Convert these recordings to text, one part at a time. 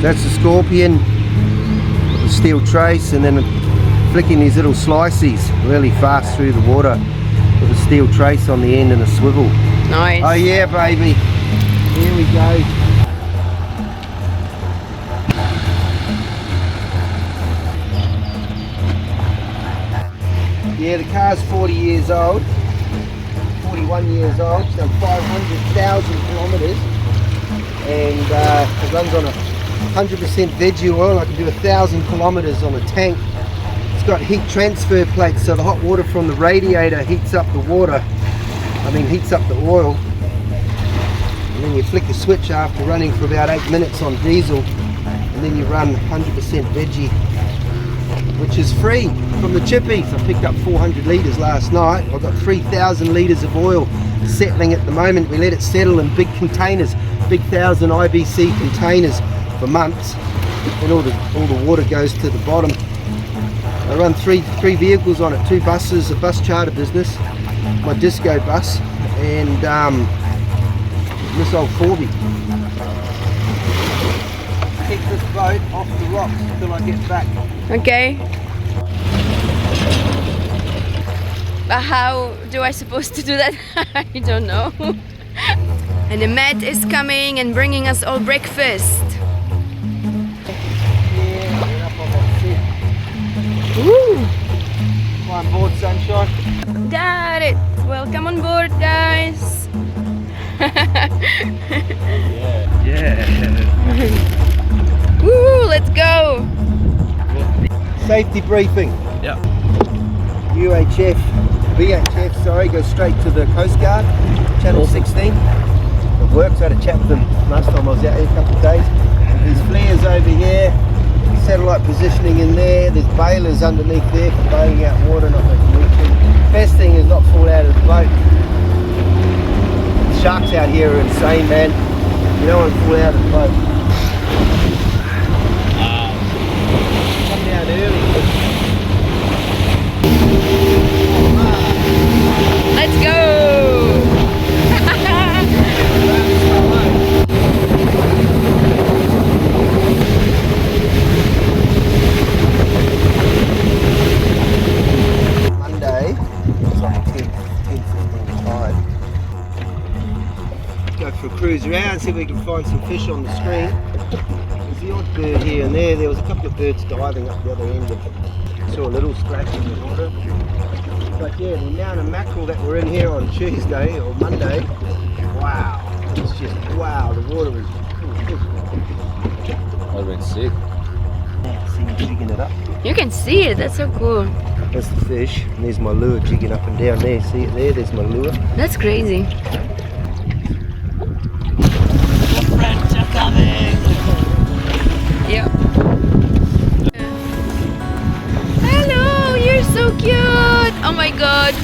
That's the scorpion with the steel trace, and then flicking these little slices really fast through the water with a steel trace on the end and a swivel. Nice. Oh yeah, baby. Here we go. Yeah, the car's 40 years old. 41 years old. It's done 500,000 kilometres. And it runs on a 100% veggie oil. I can do 1,000 kilometres on a tank. It's got heat transfer plates, so the hot water from the radiator heats up the water. Heats up the oil. And then you flick the switch after running for about 8 minutes on diesel. And then you run 100% veggie, which is free from the chippies. I picked up 400 litres last night. I've got 3,000 litres of oil settling at the moment. We let it settle in big containers, big 1,000 IBC containers for months, and all the water goes to the bottom. I run three vehicles on it, 2 buses, a bus charter business, my disco bus, and this old Corby. Keep this boat off the rocks until I get back. Okay. But how do I supposed to do that? I don't know. And the Matt is coming and bringing us all breakfast. Yeah, we're up on that seat. Woo! Come on board, sunshine. Got it. Welcome on board, guys. Yeah. Woo! Let's go. Safety briefing. Yeah. VHF, sorry, goes straight to the Coast Guard, Channel 16. It works. I had a chat with them last time I was out here a couple of days. There's flares over here, satellite positioning in there, there's bailers underneath there for bailing out water, not making leaking. Best thing is not fall out of the boat. The sharks out here are insane, man. You don't want to fall out of the boat. Come down early. Let's go. Monday, it's like 10:45. Go for a cruise around, see if we can find some fish on the screen. There's the odd bird here and there. There was a couple of birds diving up the other end. Saw a little splash in the water. But yeah, the amount of mackerel that were in here on Tuesday or Monday, wow. It's just, wow, the water was cool. I've been sick. Yeah, see you jigging it up. You can see it. That's so cool. That's the fish, and there's my lure jigging up and down there. See it there? There's my lure. That's crazy. Friends are coming. Yep. Hello, you're so cute. Oh my god.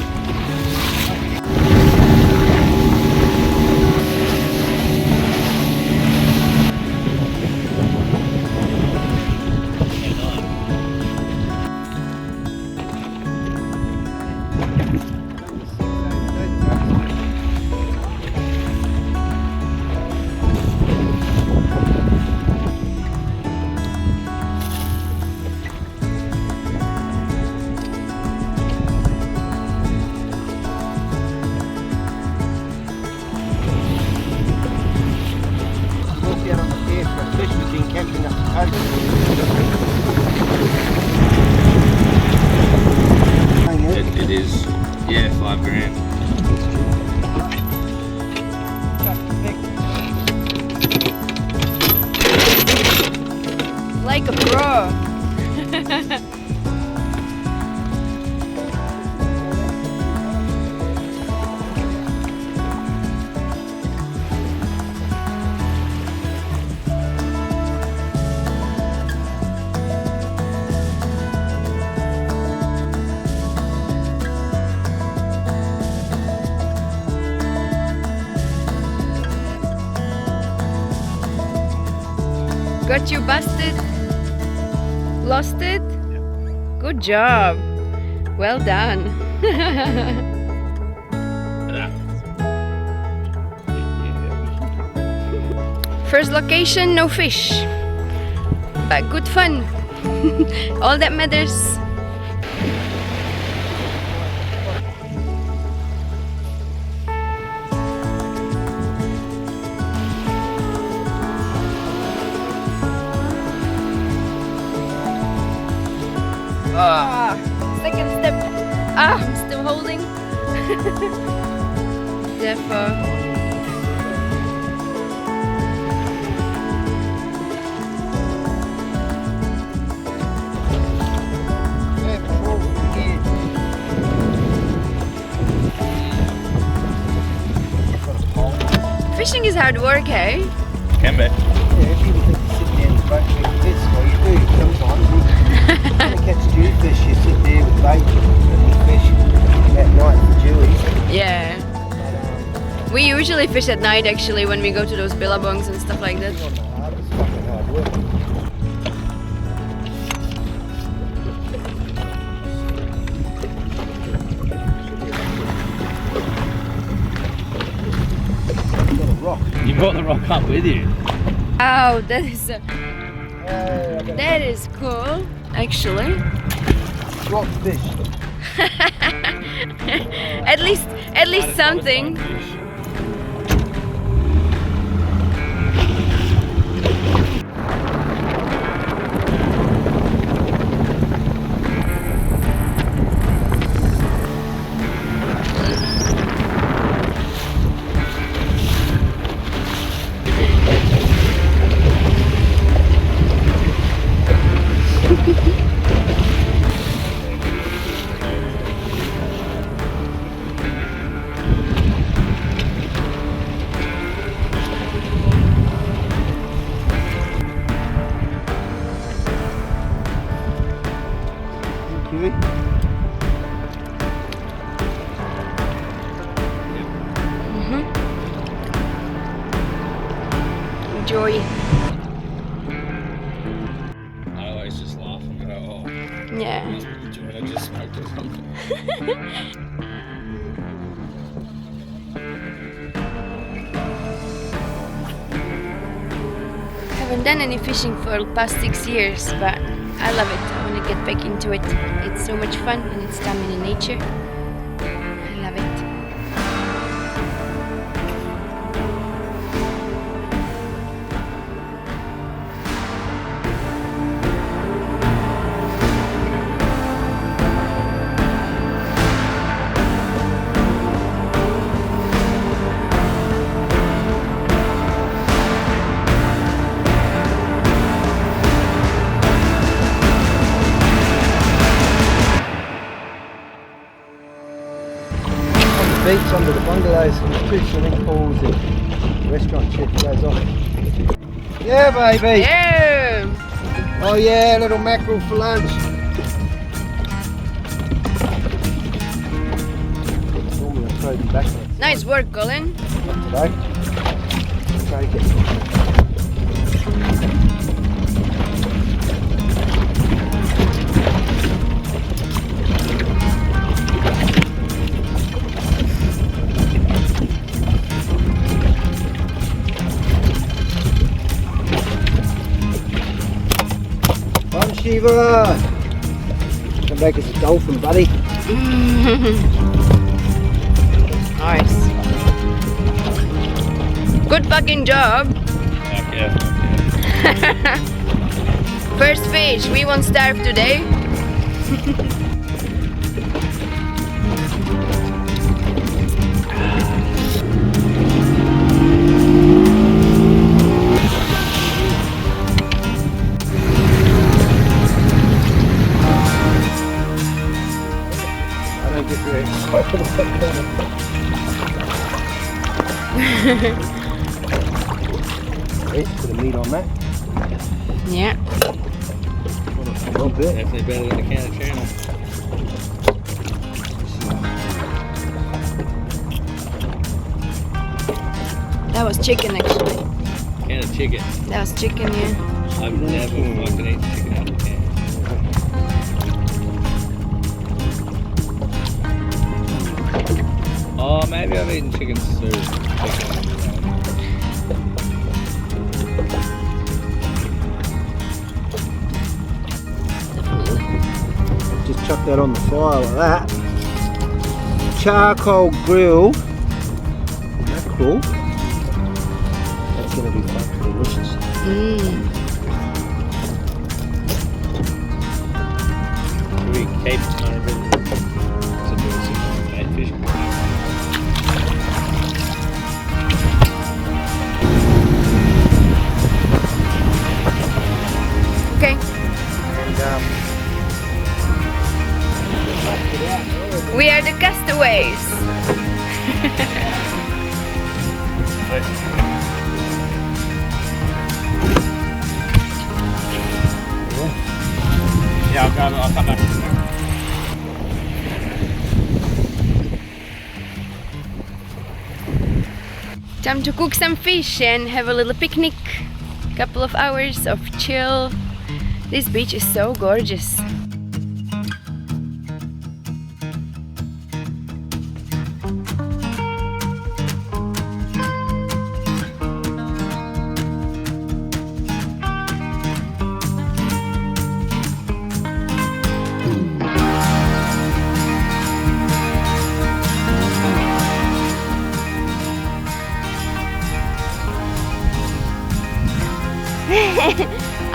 It is, yeah, $5 grand. Like a pro. Got you busted? Lost it? Good job. Well done. First location, no fish. but good fun. All that matters. Oh, second step. Ah, I'm still holding. Therefore. Fishing is hard work, eh? Can be. Yeah, people think you sit there and boat with this. Well, you do sometimes. When you catch jewfish, you sit there with bait and you fish at night for jewies. Yeah. We usually fish at night actually when we go to those billabongs and stuff like that. It's fucking hard work. Got a rock. You brought the rock up with you. Oh, that is cool, actually. Rock fish. At least something. Kiwi. Enjoy. I always just laugh and go, oh, Yeah. must be the joint I just smoked or something. Haven't done any fishing for the past 6 years, but I love it. I want to get back into it. It's so much fun and it's time in nature. I love it. Beach under the bungalows, two swimming pools and restaurant shit goes on. Yeah, baby. Yeah. Oh yeah, little mackerel for lunch. Normally I throw them back. Nice work, Colin. Not today. Take it. Shiva! Come back as a dolphin, buddy. Nice. Good fucking job. Fuck yeah. First fish, we won't starve today. Yes, put the meat on that. Yeah. A little bit. Definitely better than a can of channel. That was chicken actually. Can of chicken. That was chicken, yeah. I've never fucking eaten chicken out of a can. Oh, maybe I've eaten chicken soup. chuck that on the fire like that. Charcoal grill mackerel. That's going to be fucking delicious. We keep on a bit to do some bait fishing. Okay. And We are the castaways. Yeah, I'll come back. Time to cook some fish and have a little picnic. Couple of hours of chill. This beach is so gorgeous.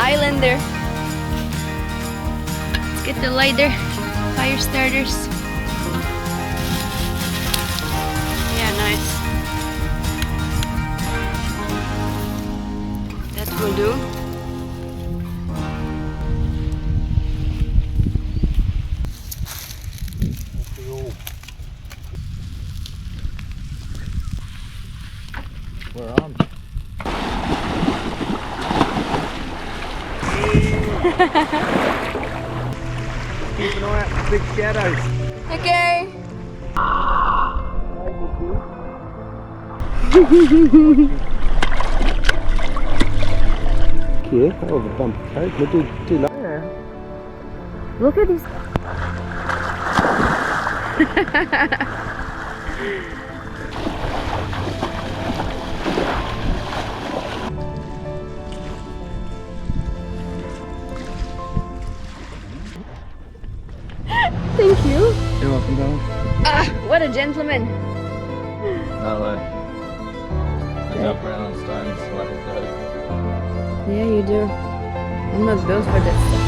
Islander. Let's get the lighter, fire starters. Yeah, nice. That will do. We're on. keep an eye out for big shadows. Okay. Okay, hell of a bumpy coat. We'll do like Look at this. Thank you. You're welcome, darling. Ah, what a gentleman. No way. I jump around on stones like a goat. Yeah, you do. I'm not built for that stuff.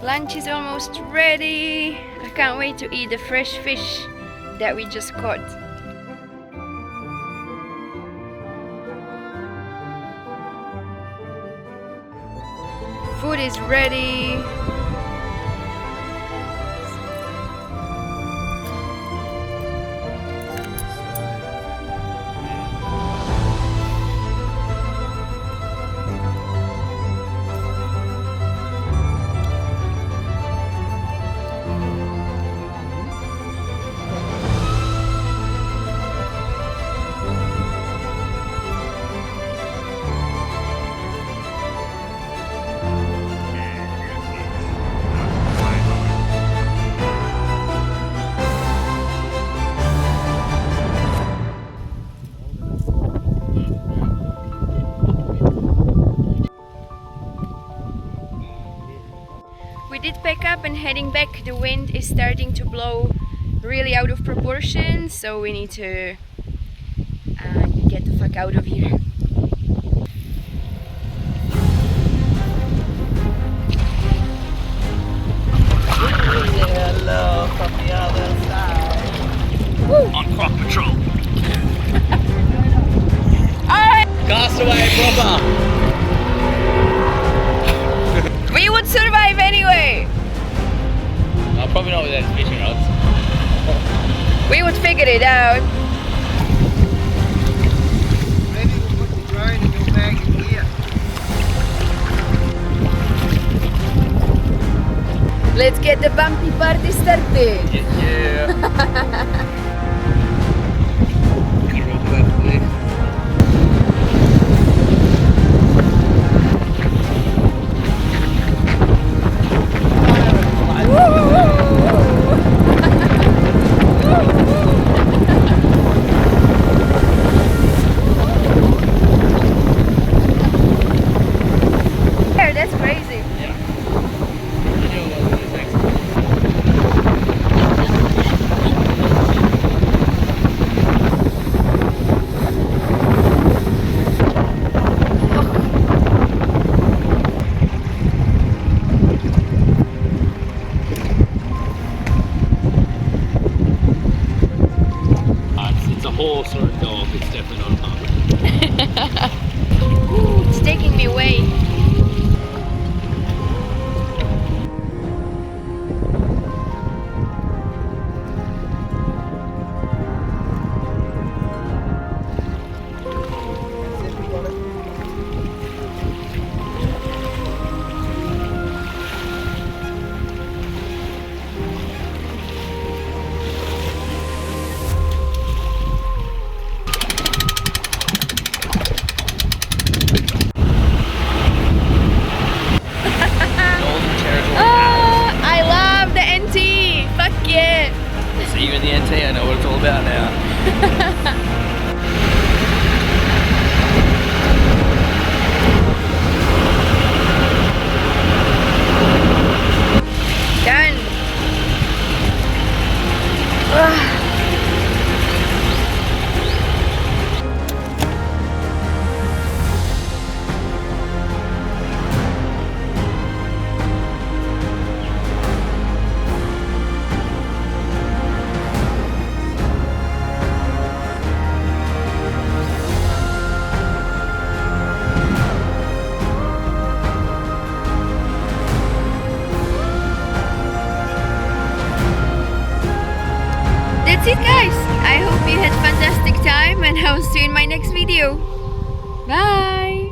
Lunch is almost ready. I can't wait to eat the fresh fish that we just caught. Food is ready. We did pack up and heading back. The wind is starting to blow really out of proportion, so we need to get the fuck out of here. Hello from the other side. Woo! On crop patrol. We would figure it out. Maybe we'll put the drone in your bag in here. Let's get the bumpy party started. Yeah. That's crazy. It's a horse or a dog, it's definitely not a pump. Ooh, it's taking me away. I love the NT. Fuck yeah. See you in the NT, I know what it's all about now. Done. That's it, guys. I hope you had a fantastic time, and I'll see you in my next video. Bye.